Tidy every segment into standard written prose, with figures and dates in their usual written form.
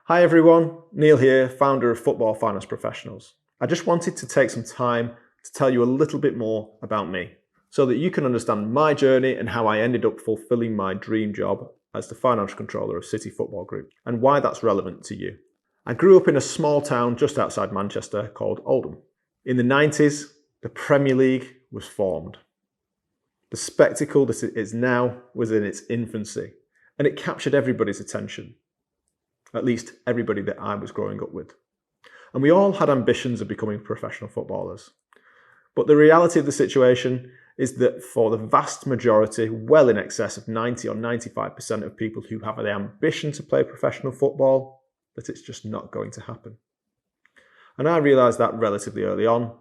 Hi everyone, Neill here, founder of Football Finance Professionals. I just wanted to take some time to tell you a little bit more about me so that you can understand my journey and how I ended up fulfilling my dream job as the financial controller of City Football Group and why that's relevant to you. I grew up in a small town just outside Manchester called Oldham. In the 90s, the Premier League was formed. The spectacle that it is now was in its infancy, and it captured everybody's attention. At least everybody that I was growing up with. And we all had ambitions of becoming professional footballers. But the reality of the situation is that for the vast majority, well in excess of 90 or 95% of people who have the ambition to play professional football, that it's just not going to happen. And I realised that relatively early on,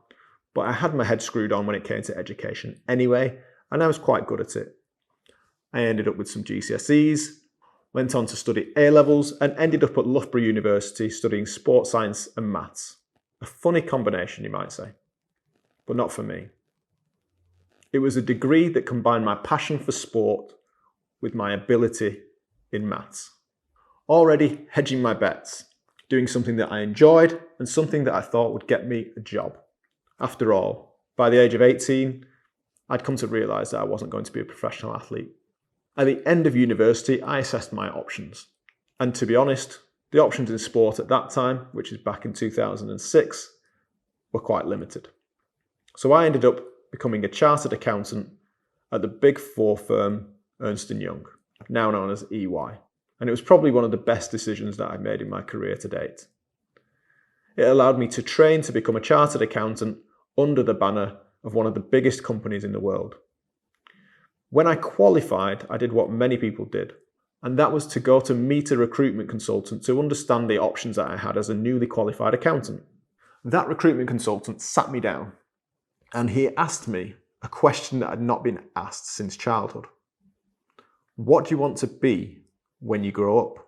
but I had my head screwed on when it came to education anyway, and I was quite good at it. I ended up with some GCSEs, went on to study A-levels and ended up at Loughborough University studying sports science and maths. A funny combination, you might say, but not for me. It was a degree that combined my passion for sport with my ability in maths. Already hedging my bets, doing something that I enjoyed and something that I thought would get me a job. After all, by the age of 18, I'd come to realise that I wasn't going to be a professional athlete. At the end of university, I assessed my options. And to be honest, the options in sport at that time, which is back in 2006, were quite limited. So I ended up becoming a chartered accountant at the Big Four firm Ernst & Young, now known as EY. And it was probably one of the best decisions that I've made in my career to date. It allowed me to train to become a chartered accountant under the banner of one of the biggest companies in the world. When I qualified, I did what many people did, and that was to go to meet a recruitment consultant to understand the options that I had as a newly qualified accountant. That recruitment consultant sat me down and he asked me a question that had not been asked since childhood. What do you want to be when you grow up?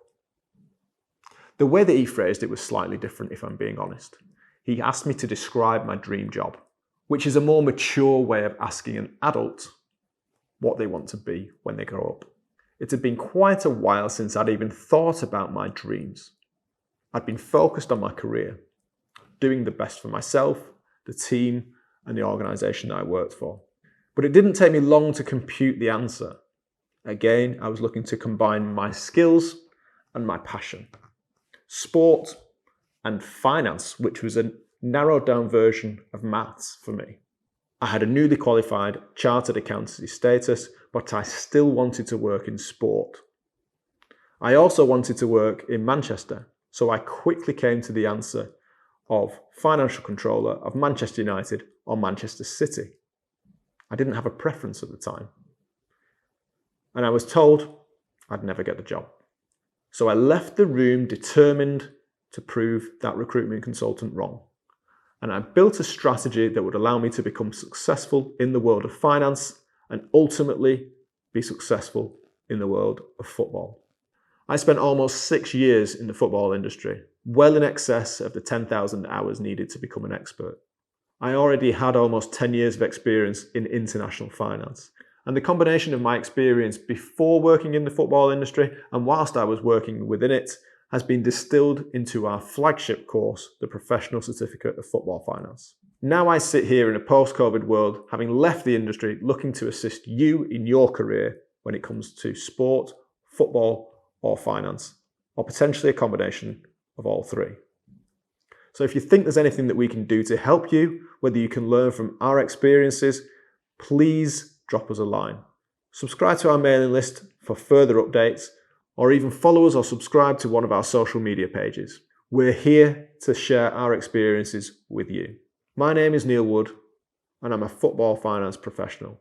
The way that he phrased it was slightly different, if I'm being honest. He asked me to describe my dream job, which is a more mature way of asking an adult what they want to be when they grow up. It had been quite a while since I'd even thought about my dreams. I'd been focused on my career, doing the best for myself, the team, and the organisation that I worked for. But it didn't take me long to compute the answer. Again, I was looking to combine my skills and my passion. Sport and finance, which was a narrowed down version of maths for me. I had a newly qualified chartered accountancy status, but I still wanted to work in sport. I also wanted to work in Manchester, so I quickly came to the answer of financial controller of Manchester United or Manchester City. I didn't have a preference at the time. And I was told I'd never get the job. So I left the room determined to prove that recruitment consultant wrong. And I built a strategy that would allow me to become successful in the world of finance and ultimately be successful in the world of football. I spent almost 6 years in the football industry, well in excess of the 10,000 hours needed to become an expert. I already had almost 10 years of experience in international finance. And the combination of my experience before working in the football industry and whilst I was working within it has been distilled into our flagship course, the Professional Certificate of Football Finance. Now I sit here in a post-COVID world, having left the industry, looking to assist you in your career when it comes to sport, football, or finance, or potentially a combination of all three. So if you think there's anything that we can do to help you, whether you can learn from our experiences, please drop us a line. Subscribe to our mailing list for further updates, or even follow us or subscribe to one of our social media pages. We're here to share our experiences with you. My name is Neill Wood, and I'm a football finance professional.